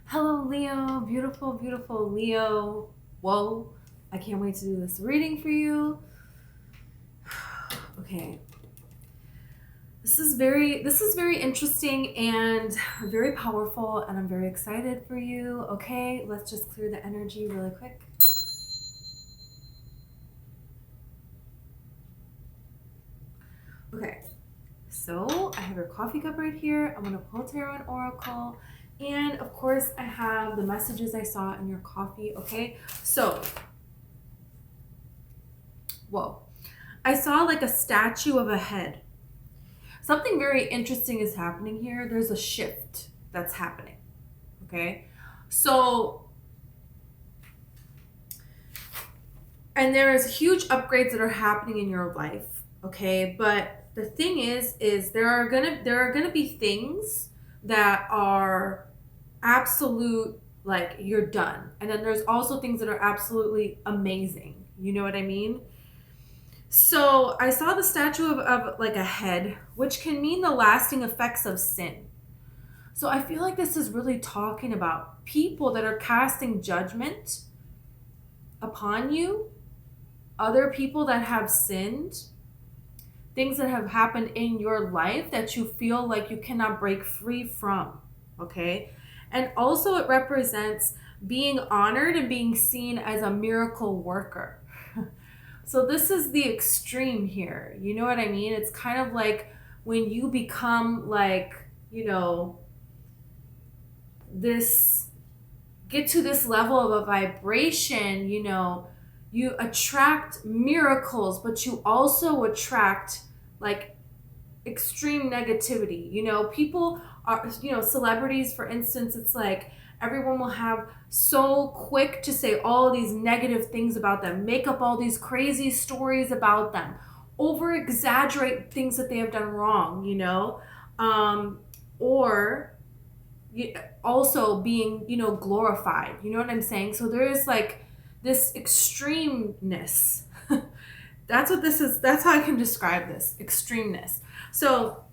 Hello, Leo. Beautiful, beautiful Leo. Whoa. I can't wait to do this reading for you. Okay. This is very interesting and very powerful, and I'm very excited for you. Okay, let's just clear the energy really quick. Okay. So I have your coffee cup right here. I'm going to pull Tarot and Oracle. And of course, I have the messages I saw in your coffee. Okay. So, whoa. I saw like a statue of a head. Something very interesting is happening here. There's a shift that's happening. Okay. So, and there's huge upgrades that are happening in your life. Okay. But the thing is there are gonna be things that are absolute, like you're done, and then there's also things that are absolutely amazing. You know what I mean? So I saw the statue of like a head, which can mean the lasting effects of sin. So I feel like this is really talking about people that are casting judgment upon you, other people that have sinned, things that have happened in your life that you feel like you cannot break free from. Okay. And also it represents being honored and being seen as a miracle worker. So this is the extreme here. You know what I mean? It's kind of like when you become like, you know, this, get to this level of a vibration, you know, you attract miracles, but you also attract like extreme negativity. You know, people are, you know, celebrities, for instance, it's like everyone will have so quick to say all these negative things about them, make up all these crazy stories about them, over exaggerate things that they have done wrong, you know, or also being, you know, glorified. You know what I'm saying? So there is like this extremeness. That's what this is. That's how I can describe this extremeness. So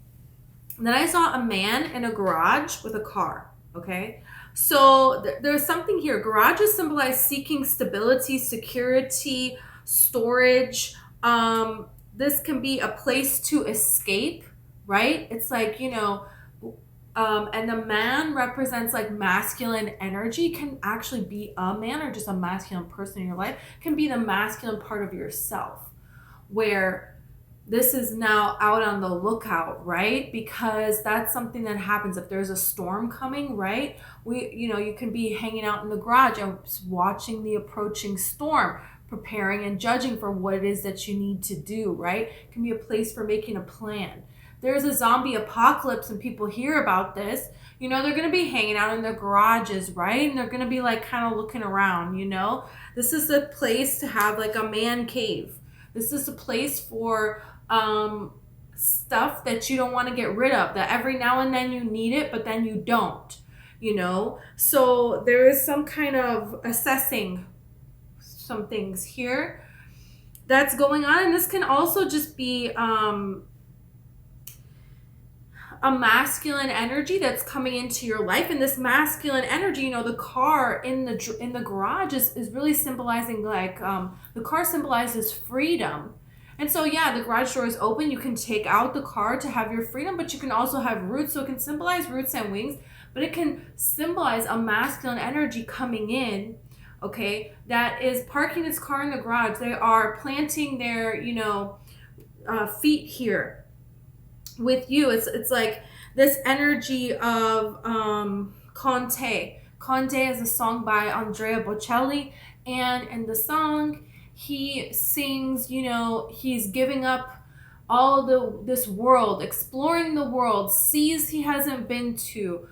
then I saw a man in a garage with a car. Okay. So there's something here. Garages symbolize seeking stability, security, storage. This can be a place to escape, right? It's like, you know, and the man represents like masculine energy, can actually be a man or just a masculine person in your life, can be the masculine part of yourself, where this is now out on the lookout, right? Because that's something that happens if there's a storm coming, right? You know, you can be hanging out in the garage and watching the approaching storm, preparing and judging for what it is that you need to do, right? It can be a place for making a plan. There's a zombie apocalypse and people hear about this, you know, they're going to be hanging out in their garages, right? And they're going to be like kind of looking around, you know? This is a place to have like a man cave. This is a place for stuff that you don't want to get rid of, that every now and then you need it, but then you don't, you know? So there is some kind of assessing some things here that's going on. And this can also just be a masculine energy that's coming into your life. And this masculine energy, you know, the car in the garage is really symbolizing like the car symbolizes freedom. And so yeah, the garage door is open, you can take out the car to have your freedom, but you can also have roots. So it can symbolize roots and wings, but it can symbolize a masculine energy coming in, okay, that is parking its car in the garage. They are planting their, you know, feet here with you. It's like this energy of Conte. Conte is a song by Andrea Bocelli, and in the song he sings, you know, he's giving up all this world, exploring the world, seas he hasn't been to,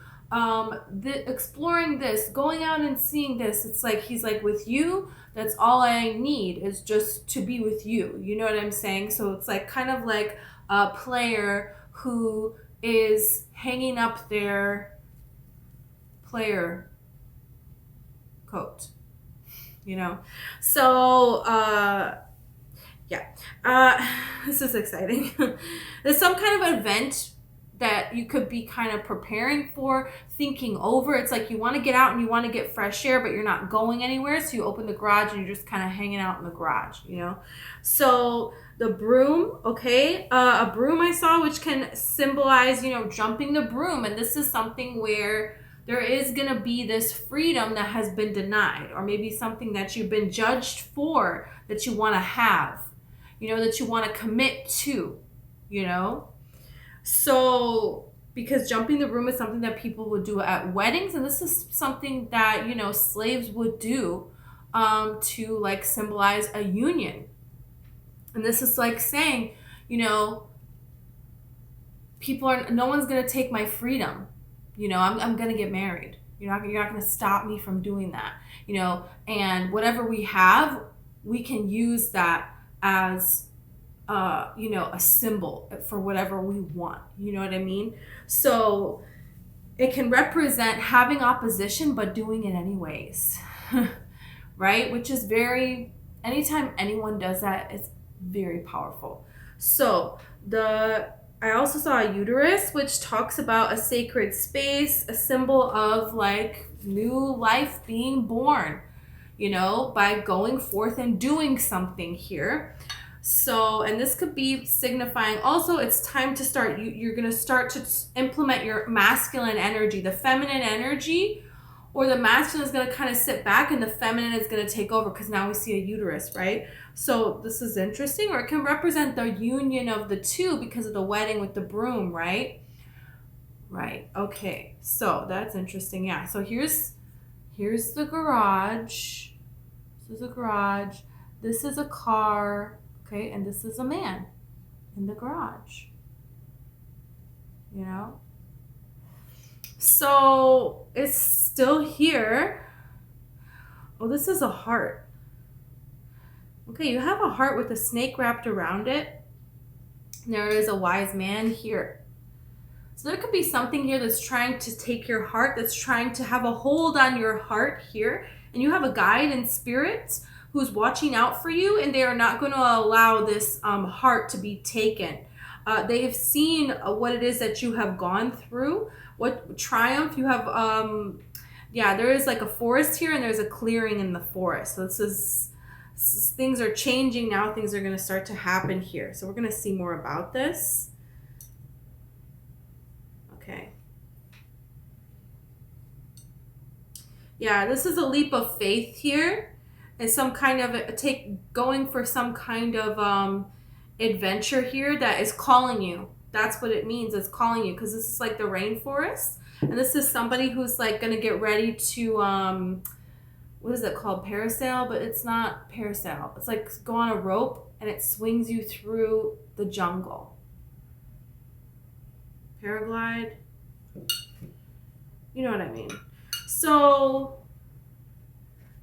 exploring this, going out and seeing this. It's like he's like, with you, that's all I need is just to be with you. You know what I'm saying? So it's like kind of like a player who is hanging up their player coat, you know? So, yeah, this is exciting. There's some kind of event that you could be kind of preparing for, thinking over. It's like you want to get out and you want to get fresh air, but you're not going anywhere. So you open the garage and you're just kind of hanging out in the garage, you know? So the broom, okay, a broom I saw, which can symbolize, you know, jumping the broom. And this is something where there is going to be this freedom that has been denied, or maybe something that you've been judged for that you want to have, you know, that you want to commit to, you know? So, because jumping the broom is something that people would do at weddings, and this is something that, you know, slaves would do to like symbolize a union. And this is like saying, you know, no one's going to take my freedom. You know, I'm going to get married. You're not going to stop me from doing that, you know, and whatever we have, we can use that as you know, a symbol for whatever we want. You know what I mean? So it can represent having opposition, but doing it anyways, right? Which is anytime anyone does that, it's very powerful. So I also saw a uterus, which talks about a sacred space, a symbol of like new life being born, you know, by going forth and doing something here. So, and this could be signifying also it's time to start, you're going to start to implement your masculine energy. The feminine energy or the masculine is going to kind of sit back and the feminine is going to take over, because now we see a uterus, right? So this is interesting, or it can represent the union of the two because of the wedding with the broom, right? Right. Okay. So that's interesting. Yeah. So here's the garage. This is a garage. This is a car. Okay, and this is a man in the garage, you know? So it's still here. Oh, this is a heart. Okay, you have a heart with a snake wrapped around it. There is a wise man here. So there could be something here that's trying to take your heart, that's trying to have a hold on your heart here. And you have a guide in spirit who's watching out for you, and they are not going to allow this heart to be taken. They have seen what it is that you have gone through, what triumph you have. Yeah, there is like a forest here, and there's a clearing in the forest. So things are changing now. Things are going to start to happen here. So we're going to see more about this. Okay. Yeah, this is a leap of faith here. It's some kind of going for some kind of adventure here that is calling you. That's what it means. It's calling you, because this is like the rainforest, and this is somebody who's like going to get ready to what is it called? Parasail, but it's not parasail. It's like go on a rope and it swings you through the jungle. Paraglide. You know what I mean? So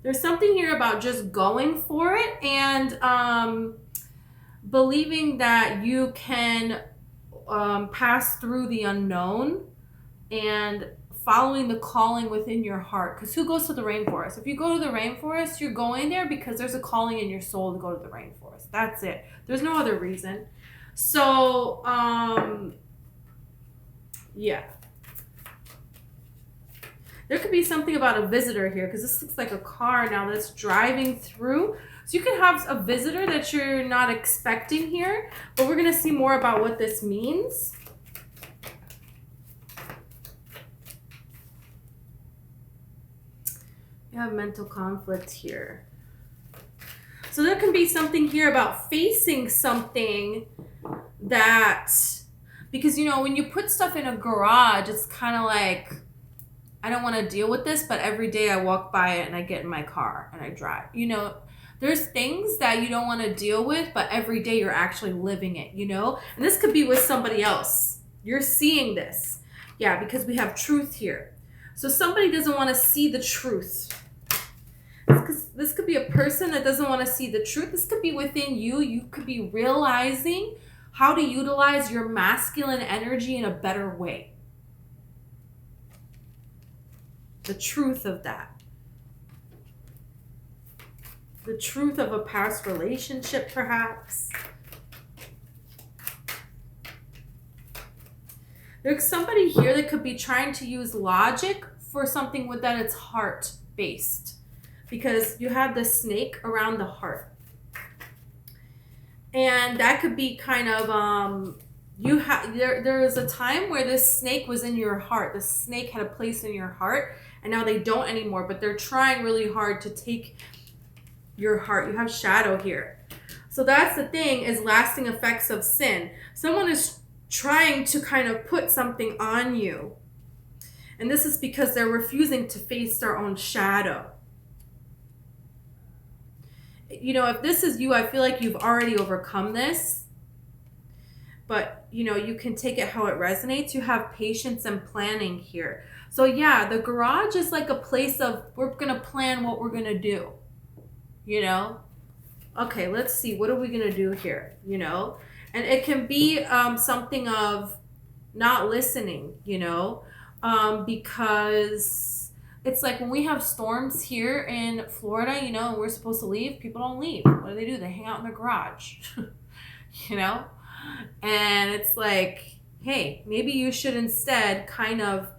there's something here about just going for it and believing that you can pass through the unknown and following the calling within your heart. Because who goes to the rainforest? If you go to the rainforest, you're going there because there's a calling in your soul to go to the rainforest. That's it. There's no other reason. So, yeah. There could be something about a visitor here, because this looks like a car now that's driving through. So you could have a visitor that you're not expecting here, but we're going to see more about what this means. You have mental conflict here. So there can be something here about facing something that, because, you know, when you put stuff in a garage, it's kind of like, I don't want to deal with this, but every day I walk by it and I get in my car and I drive. You know, there's things that you don't want to deal with, but every day you're actually living it, you know? And this could be with somebody else. You're seeing this. Yeah, because we have truth here. So somebody doesn't want to see the truth. This could be a person that doesn't want to see the truth. This could be within you. You could be realizing how to utilize your masculine energy in a better way. The truth of that. The truth of a past relationship, perhaps. There's somebody here that could be trying to use logic for something with that it's heart based, because you have the snake around the heart, and that could be kind of there was a time where this snake was in your heart. The snake had a place in your heart, and now they don't anymore, but they're trying really hard to take your heart. You have shadow here. So that's the thing, is lasting effects of sin. Someone is trying to kind of put something on you. And this is because they're refusing to face their own shadow. You know, if this is you, I feel like you've already overcome this. But, you know, you can take it how it resonates. You have patience and planning here. So yeah, the garage is like a place of, we're going to plan what we're going to do. You know? Okay, let's see. What are we going to do here? You know? And it can be something of not listening, you know? Because it's like when we have storms here in Florida, you know, and we're supposed to leave, people don't leave. What do? They hang out in their garage, you know? And it's like, hey, maybe you should instead kind of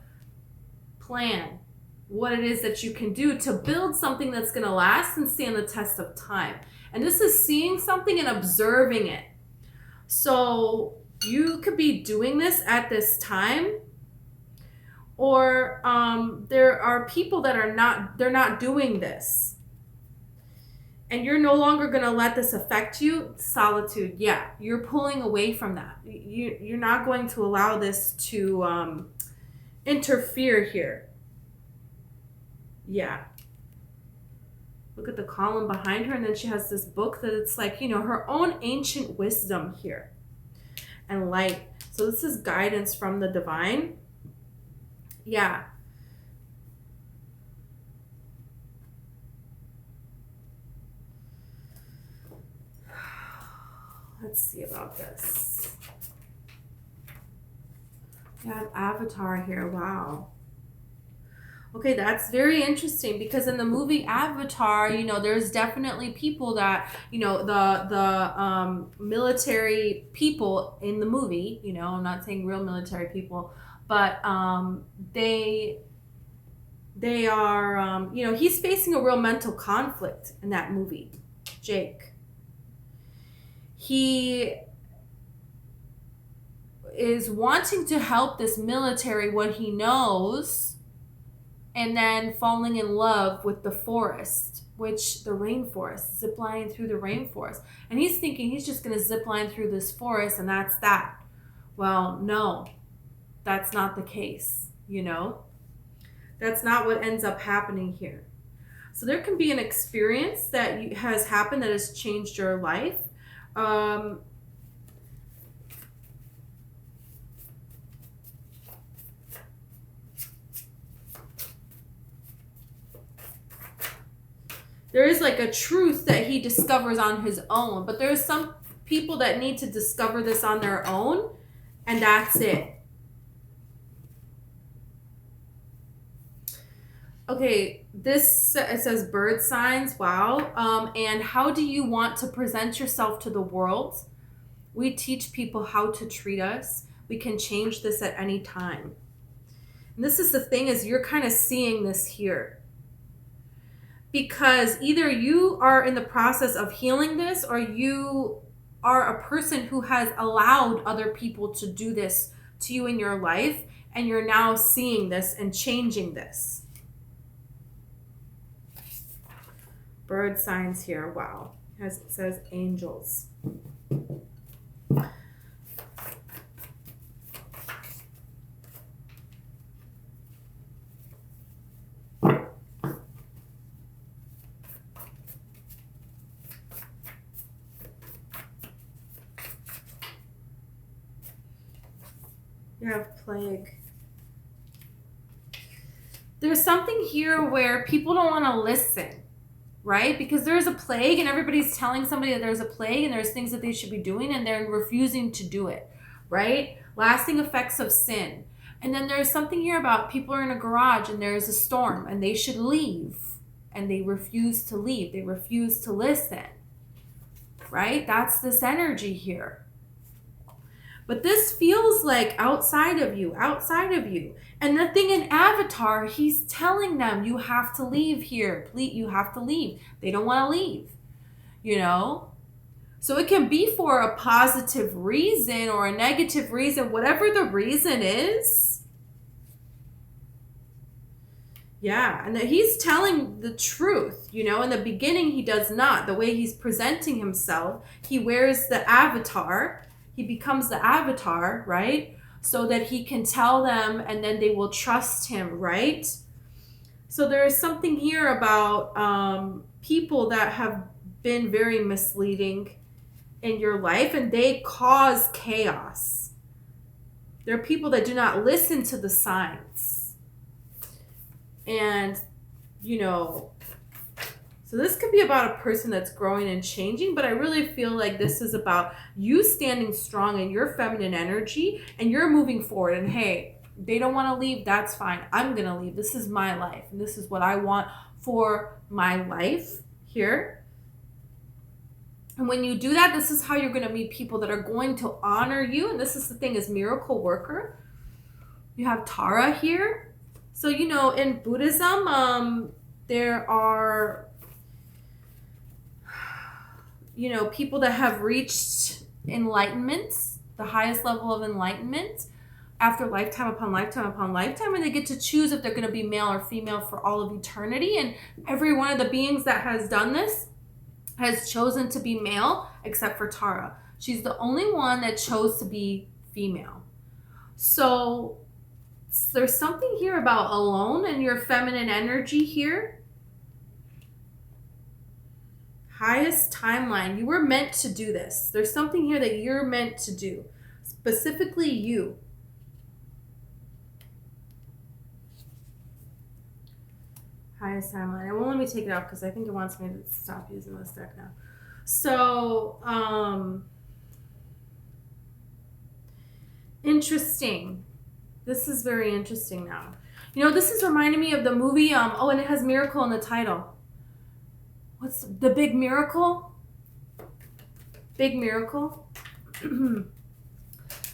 plan what it is that you can do to build something that's going to last and stand the test of time. And this is seeing something and observing it. So you could be doing this at this time, or there are people that are not doing this, and you're no longer going to let this affect you. Solitude, yeah, you're pulling away from that. You're not going to allow this to interfere here. Yeah. Look at the column behind her, and then she has this book that it's like, you know, her own ancient wisdom here and light. So this is guidance from the divine. Yeah. Let's see about this. You have Avatar here. Wow. Okay, that's very interesting, because in the movie Avatar, you know, there's definitely people that, you know, the military people in the movie, you know, I'm not saying real military people, but they are, you know, he's facing a real mental conflict in that movie, Jake. He is wanting to help this military, what he knows, and then falling in love with the forest, which the rainforest, ziplining through the rainforest. And he's thinking he's just going to zipline through this forest and that's that. Well, no, that's not the case, you know? That's not what ends up happening here. So there can be an experience that has happened that has changed your life. There is like a truth that he discovers on his own, but there's some people that need to discover this on their own, and that's it. Okay, this, it says bird signs. Wow. And how do you want to present yourself to the world? We teach people how to treat us. We can change this at any time. And this is the thing, is you're kind of seeing this here. Because either you are in the process of healing this, or you are a person who has allowed other people to do this to you in your life, and you're now seeing this and changing this. Bird signs here. Wow. As it says, angels. You have plague. There's something here where people don't want to listen, right? Because there's a plague and everybody's telling somebody that there's a plague and there's things that they should be doing and they're refusing to do it, right? Lasting effects of sin. And then there's something here about people are in a garage and there's a storm and they should leave, and they refuse to leave. They refuse to listen, right? That's this energy here. But this feels like outside of you, outside of you. And the thing in Avatar, he's telling them, you have to leave here. Please, you have to leave. They don't want to leave, you know? So it can be for a positive reason or a negative reason, whatever the reason is. Yeah, and that he's telling the truth, you know. In the beginning, he does not. The way he's presenting himself, he wears the avatar. He becomes the avatar, right? So that he can tell them and then they will trust him, right? So there is something here about people that have been very misleading in your life and they cause chaos. There are people that do not listen to the signs. And, you know, so this could be about a person that's growing and changing, but I really feel like this is about you standing strong in your feminine energy and you're moving forward. And hey, they don't want to leave. That's fine. I'm going to leave. This is my life. And this is what I want for my life here. And when you do that, this is how you're going to meet people that are going to honor you. And this is the thing, is miracle worker. You have Tara here. So, you know, in Buddhism, there are, you know, people that have reached enlightenment, the highest level of enlightenment, after lifetime upon lifetime upon lifetime, and they get to choose if they're going to be male or female for all of eternity. And every one of the beings that has done this has chosen to be male, except for Tara. She's the only one that chose to be female. So there's something here about alone and your feminine energy here. Highest timeline. You were meant to do this. There's something here that you're meant to do. Specifically you. Highest timeline. It won't let me take it off because I think it wants me to stop using this deck now. So, interesting. This is very interesting now. You know, this is reminding me of the movie, oh, and it has miracle in the title. What's the Big Miracle? Big Miracle.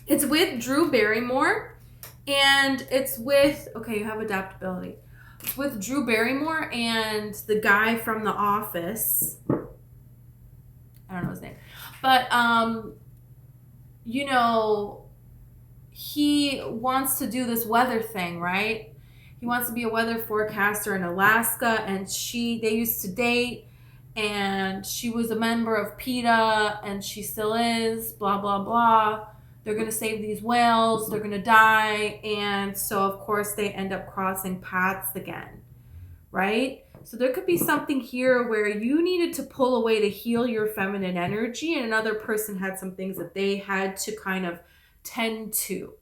It's with Drew Barrymore, and it's with, okay, you have adaptability. It's with Drew Barrymore and the guy from The Office. I don't know his name. But, you know, he wants to do this weather thing, right? He wants to be a weather forecaster in Alaska, and they used to date, and she was a member of PETA, and she still is, blah, blah, blah. They're going to save these whales, they're going to die, and so, of course, they end up crossing paths again, right? So there could be something here where you needed to pull away to heal your feminine energy, and another person had some things that they had to kind of tend to.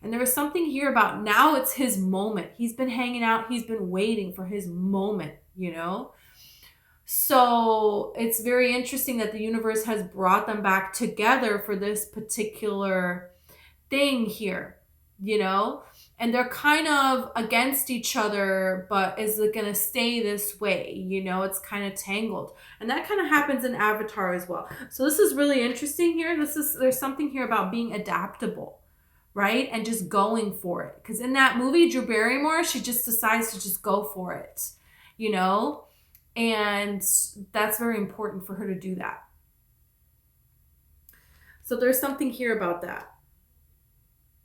And there was something here about now it's his moment. He's been hanging out. He's been waiting for his moment, you know? So it's very interesting that the universe has brought them back together for this particular thing here, you know? And they're kind of against each other, but is it going to stay this way? You know, it's kind of tangled. And that kind of happens in Avatar as well. So this is really interesting here. There's something here about being adaptable, right? And just going for it. Because in that movie, Drew Barrymore, she just decides to just go for it, you know? And that's very important for her to do that. So there's something here about that.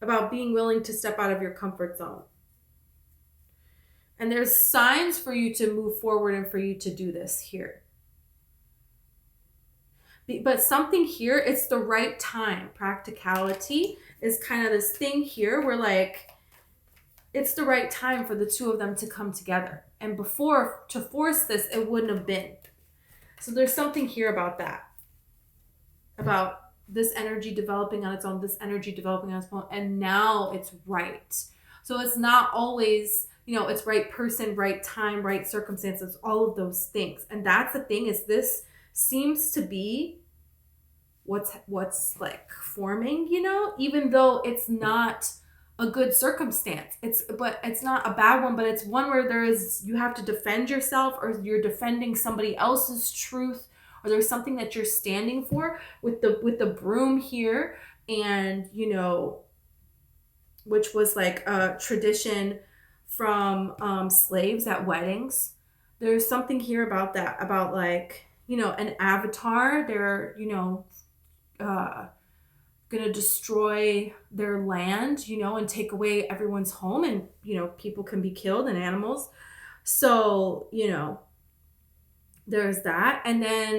About being willing to step out of your comfort zone. And there's signs for you to move forward and for you to do this here. But something here, it's the right time. Practicality is kind of this thing here where like, it's the right time for the two of them to come together. And before, to force this, it wouldn't have been. So there's something here about that. About this energy developing on its own, this energy developing on its own, and now it's right. So it's not always, you know, it's right person, right time, right circumstances, all of those things. And that's the thing, is this seems to be what's like forming, you know, even though it's not a good circumstance. But it's not a bad one, but it's one where you have to defend yourself, or you're defending somebody else's truth, or there's something that you're standing for. With the broom here, and, you know, which was like a tradition from slaves at weddings. There's something here about that, about like, you know, an avatar. They're, you know, gonna destroy their land, you know, and take away everyone's home, and, you know, people can be killed and animals. So, you know, there's that. And then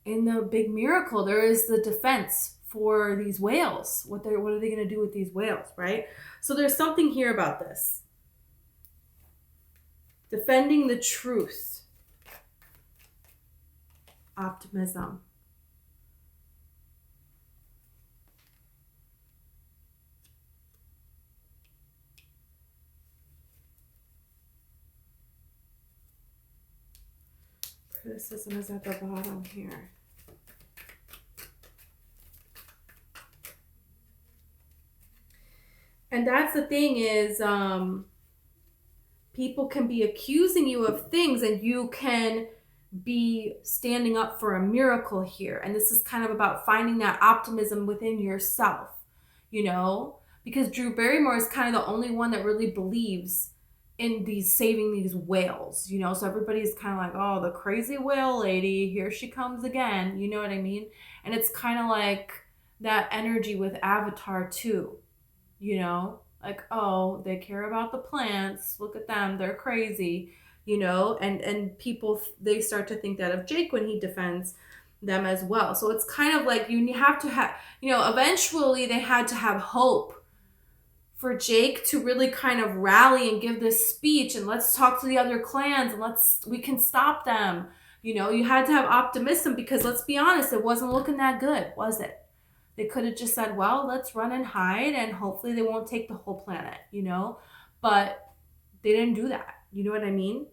in the big miracle, there is the defense for these whales. What are they going to do with these whales, right? So there's something here about this. Defending the truth. Optimism. Criticism is at the bottom here. And that's the thing is, people can be accusing you of things, and you can be standing up for a miracle here. And this is kind of about finding that optimism within yourself, you know, because Drew Barrymore is kind of the only one that really believes in these saving these whales, you know. So everybody's kind of like, oh, the crazy whale lady, here she comes again, you know what I mean? And it's kind of like that energy with Avatar too, you know, like, oh, they care about the plants, look at them, they're crazy, you know. And people, they start to think that of Jake when he defends them as well. So it's kind of like you have to have, you know, eventually they had to have hope for Jake to really kind of rally and give this speech, and let's talk to the other clans, and we can stop them. You know, you had to have optimism, because let's be honest, it wasn't looking that good, was it? They could have just said, well, let's run and hide, and hopefully they won't take the whole planet, you know? But they didn't do that. You know what I mean?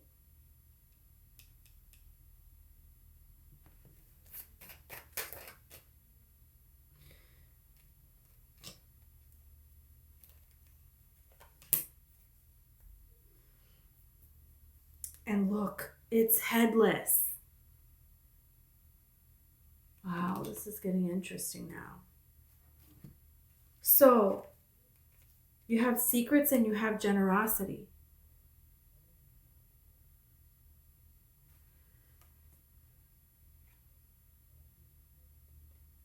And look, it's headless. Wow, this is getting interesting now. So, you have secrets and you have generosity.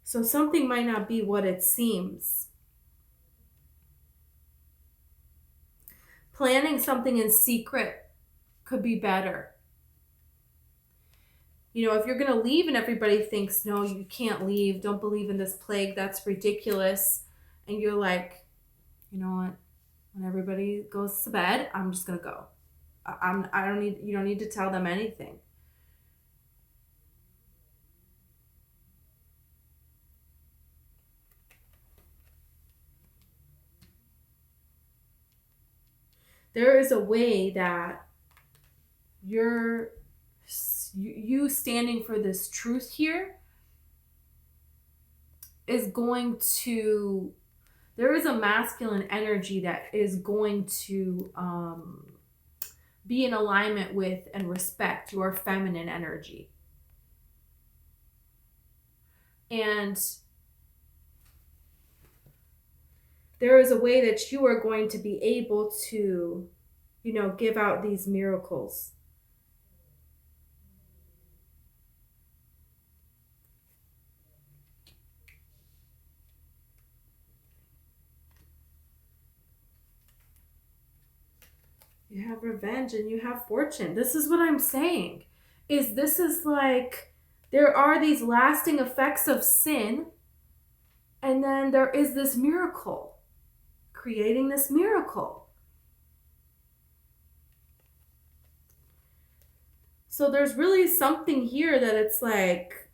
So something might not be what it seems. Planning something in secret could be better. You know, if you're going to leave and everybody thinks, no, you can't leave, don't believe in this plague, that's ridiculous. And you're like, you know what? When everybody goes to bed, I'm just going to go. You don't need to tell them anything. There is a way that you standing for this truth here is going to, there is a masculine energy that is going to be in alignment with and respect your feminine energy. And there is a way that you are going to be able to, you know, give out these miracles. You have revenge and you have fortune. This is what I'm saying. This is like, there are these lasting effects of sin, and then there is this miracle, creating this miracle. So there's really something here that it's like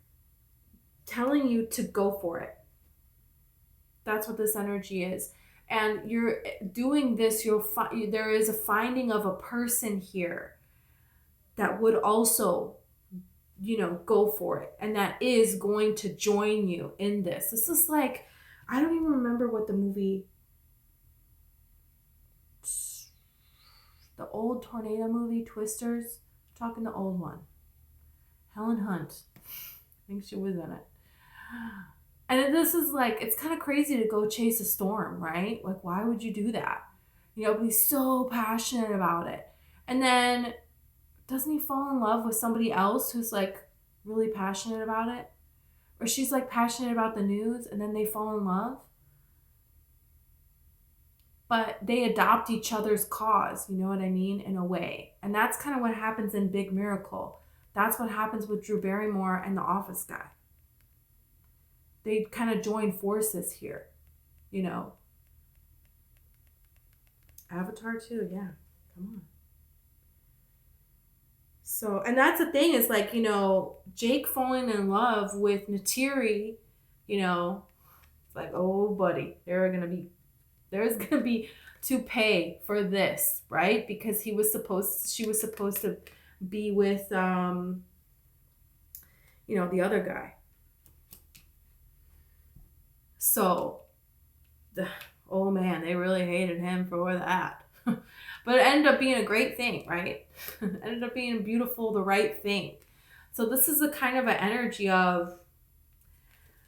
telling you to go for it. That's what this energy is. And you're doing this, there is a finding of a person here that would also, you know, go for it. And that is going to join you in this. This is like, I don't even remember what the movie, the old tornado movie, Twisters. I'm talking the old one. Helen Hunt. I think she was in it. And this is like, it's kind of crazy to go chase a storm, right? Like, why would you do that? You know, be so passionate about it. And then doesn't he fall in love with somebody else who's like really passionate about it? Or she's like passionate about the news and then they fall in love? But they adopt each other's cause, you know what I mean, in a way. And that's kind of what happens in Big Miracle. That's what happens with Drew Barrymore and the Office guy. They kind of join forces here, you know. Avatar too, yeah. Come on. So, and that's the thing is like, you know, Jake falling in love with Natiri, you know, it's like, oh buddy, there's gonna be to pay for this, right? Because she was supposed to be with you know, the other guy. So oh man, they really hated him for that. But it ended up being a great thing, right? It ended up being beautiful, the right thing. So this is a kind of an energy of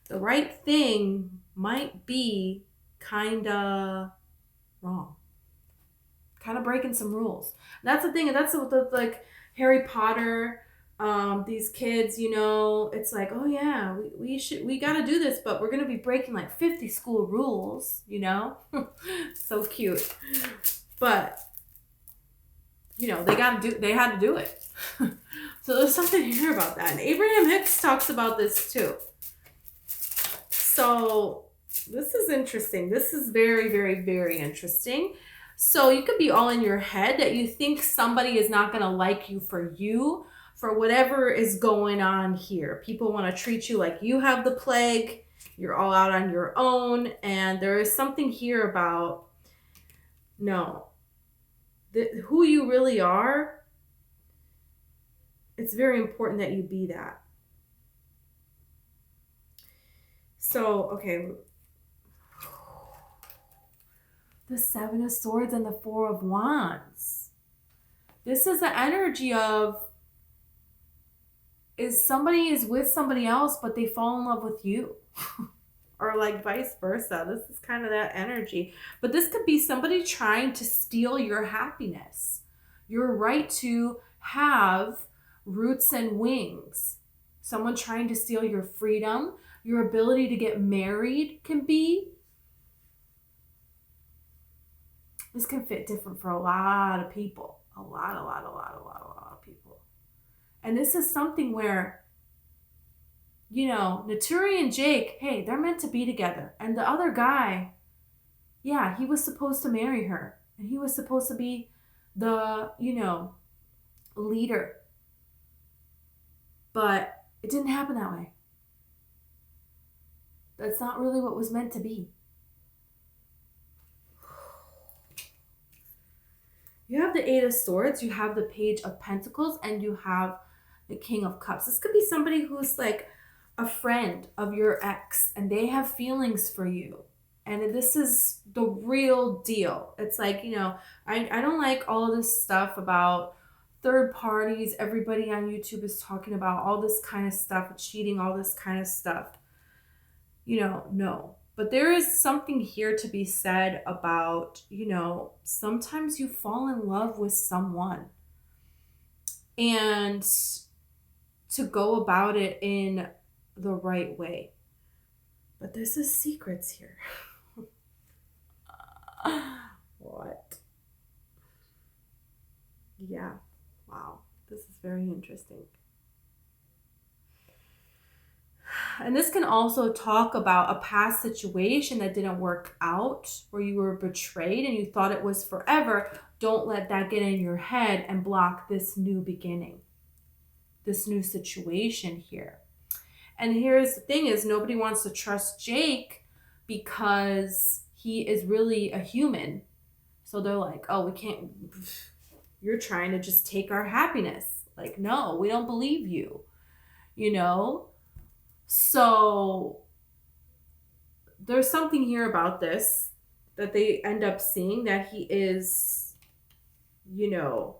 the right thing might be kind of wrong. Kind of breaking some rules. And that's the thing. And that's what the, like Harry Potter, these kids, you know, it's like, oh yeah, we got to do this, but we're going to be breaking like 50 school rules, you know? So cute. But you know, they had to do it. So there's something here about that. And Abraham Hicks talks about this too. So this is interesting. This is very, very, very interesting. So you could be all in your head that you think somebody is not going to like you for whatever is going on here. People want to treat you like you have the plague. You're all out on your own. And there is something here about, no, who you really are, it's very important that you be that. So, okay. The Seven of Swords and the Four of Wands. This is the energy of somebody is with somebody else, but they fall in love with you. Or like vice versa. This is kind of that energy. But this could be somebody trying to steal your happiness. Your right to have roots and wings. Someone trying to steal your freedom. Your ability to get married can be. This can fit different for a lot of people. A lot of people. And this is something where, you know, Naturi and Jake, hey, they're meant to be together. And the other guy, yeah, he was supposed to marry her. And he was supposed to be the, you know, leader. But it didn't happen that way. That's not really what was meant to be. You have the Eight of Swords, you have the Page of Pentacles, and you have the King of Cups. This could be somebody who's like a friend of your ex and they have feelings for you. And this is the real deal. It's like, you know, I don't like all of this stuff about third parties. Everybody on YouTube is talking about all this kind of stuff, cheating, all this kind of stuff. You know, no. But there is something here to be said about, you know, sometimes you fall in love with someone and to go about it in the right way. But there's a secrets here. What? Yeah. Wow. This is very interesting. And this can also talk about a past situation that didn't work out, where you were betrayed and you thought it was forever. Don't let that get in your head and block this new beginning, this new situation here. And here's the thing is, nobody wants to trust Jake because he is really a human. So they're like, oh, we can't, you're trying to just take our happiness. Like, no, we don't believe you, you know? So there's something here about this that they end up seeing, that he is, you know,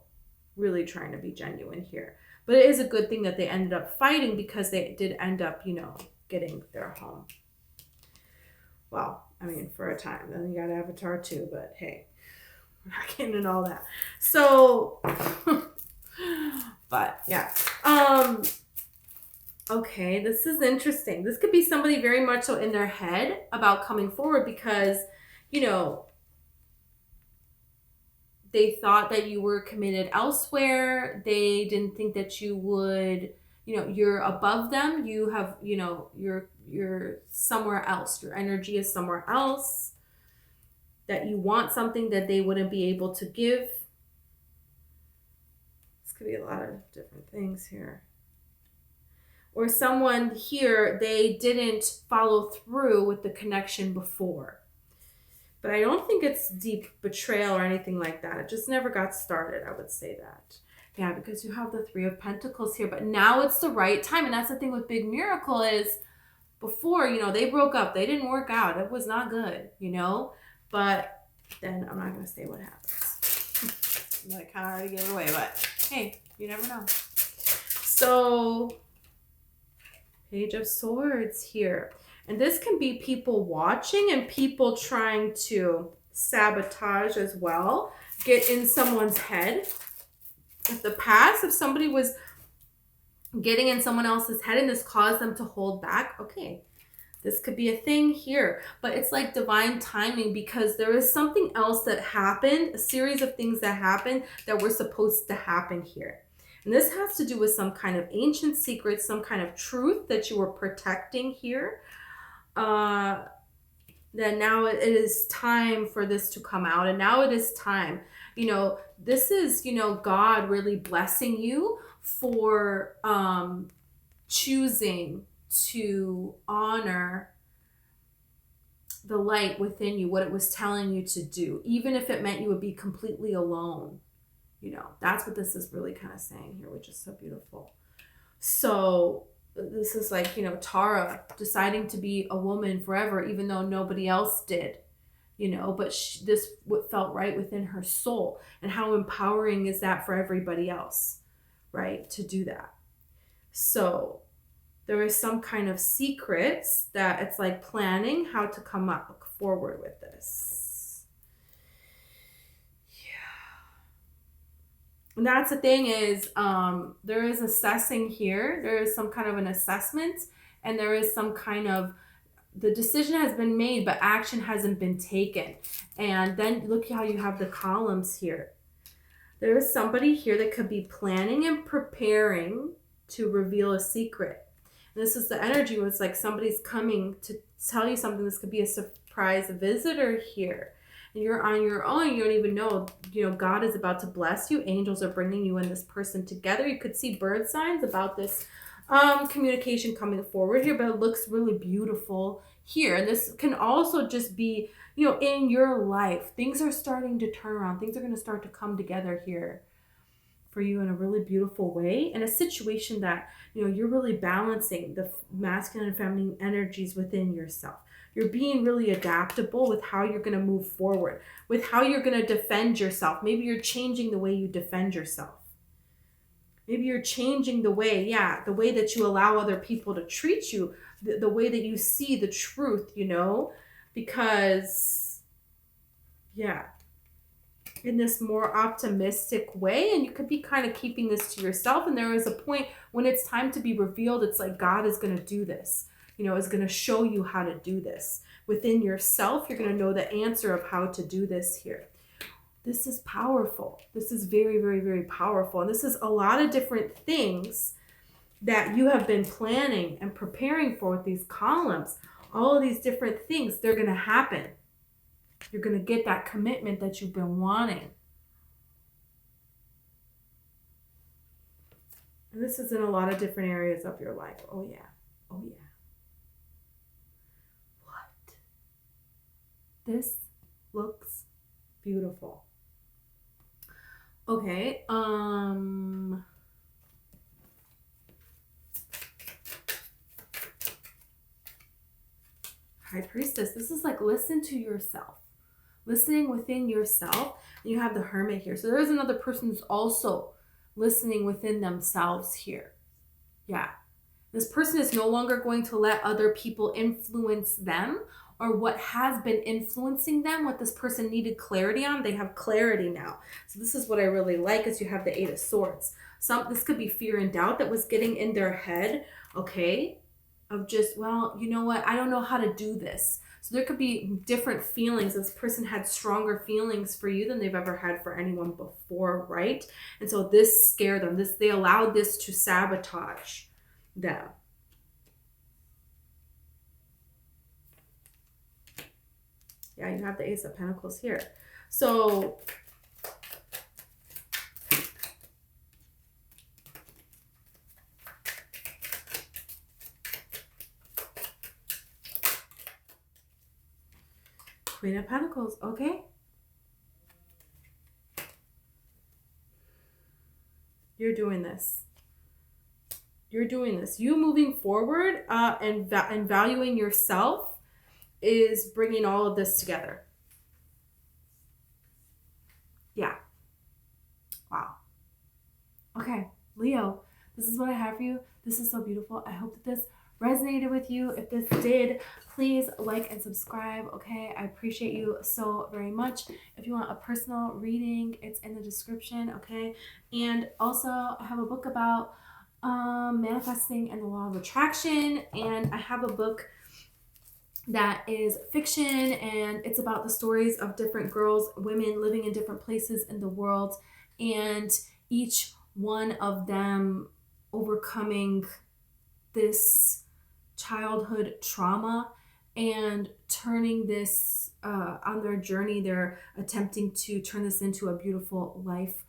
really trying to be genuine here. But it is a good thing that they ended up fighting, because they did end up, you know, getting their home. Well, I mean, for a time. Then you got Avatar too, but hey, we're not getting into all that. So, but yeah. Okay, this is interesting. This could be somebody very much so in their head about coming forward because, you know, they thought that you were committed elsewhere. They didn't think that you would, you know, you're above them. You have, you know, you're somewhere else. Your energy is somewhere else. That you want something that they wouldn't be able to give. This could be a lot of different things here. Or someone here, they didn't follow through with the connection before. But I don't think it's deep betrayal or anything like that. It just never got started, I would say that. Yeah, because you have the Three of Pentacles here. But now it's the right time. And that's the thing with Big Miracle is before, you know, they broke up. They didn't work out. It was not good, you know. But then I'm not going to say what happens. I kind of already gave it away. But hey, you never know. So, Page of Swords here. And this can be people watching and people trying to sabotage as well. Get in someone's head. If the past, if somebody was getting in someone else's head and this caused them to hold back, okay, this could be a thing here. But it's like divine timing because there is something else that happened, a series of things that happened that were supposed to happen here. And this has to do with some kind of ancient secret, some kind of truth that you were protecting here. That now it is time for this to come out. And now it is time. You know, this is, you know, God really blessing you for choosing to honor the light within you, what it was telling you to do, even if it meant you would be completely alone. You know, that's what this is really kind of saying here, which is so beautiful. So this is like, you know, Tara deciding to be a woman forever, even though nobody else did, you know, but this what felt right within her soul. And how empowering is that for everybody else, right? To do that. So there is some kind of secrets that it's like planning how to come up forward with this. And that's the thing is, there is assessing here. There is some kind of an assessment and there is some kind of, the decision has been made, but action hasn't been taken. And then look how you have the columns here. There is somebody here that could be planning and preparing to reveal a secret. And this is the energy where it's like somebody's coming to tell you something. This could be a surprise visitor here. And you're on your own, you don't even know, you know, God is about to bless you. Angels are bringing you and this person together. You could see bird signs about this communication coming forward here, but it looks really beautiful here. And this can also just be, you know, in your life. Things are starting to turn around. Things are going to start to come together here for you in a really beautiful way. In a situation that, you know, you're really balancing the masculine and feminine energies within yourself. You're being really adaptable with how you're going to move forward, with how you're going to defend yourself. Maybe you're changing the way you defend yourself. Maybe you're changing the way, the way that you allow other people to treat you, the way that you see the truth, you know, because, in this more optimistic way. And you could be kind of keeping this to yourself. And there is a point when it's time to be revealed. It's like God is going to do this. You know, is going to show you how to do this. Within yourself, you're going to know the answer of how to do this here. This is powerful. This is very, very, very powerful. And this is a lot of different things that you have been planning and preparing for with these columns. All of these different things, they're going to happen. You're going to get that commitment that you've been wanting. And this is in a lot of different areas of your life. Oh, yeah. Oh, yeah. This looks beautiful. Okay. High Priestess. This is like listen to yourself. Listening within yourself. And you have the Hermit here. So there's another person who's also listening within themselves here. Yeah. This person is no longer going to let other people influence them or what has been influencing them, what this person needed clarity on, they have clarity now. So this is what I really like, is you have the Eight of Swords. This could be fear and doubt that was getting in their head, okay? Of just, well, you know what? I don't know how to do this. So there could be different feelings. This person had stronger feelings for you than they've ever had for anyone before, right? And so this scared them. They allowed this to sabotage them. Yeah, you have the Ace of Pentacles here. So Queen of Pentacles, okay? You're doing this. You're doing this. You moving forward and valuing yourself is bringing all of this together. Yeah. Wow. Okay, Leo, this is what I have for you. This is so beautiful. I hope that this resonated with you. If this did, please like and subscribe, okay? I appreciate you so very much. If you want a personal reading, it's in the description, okay? And also, I have a book about manifesting and the law of attraction, and I have a book that is fiction, and it's about the stories of different girls, women living in different places in the world, and each one of them overcoming this childhood trauma and turning this on their journey. They're attempting to turn this into a beautiful life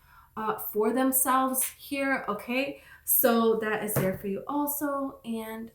for themselves here, okay? So that is there for you also. And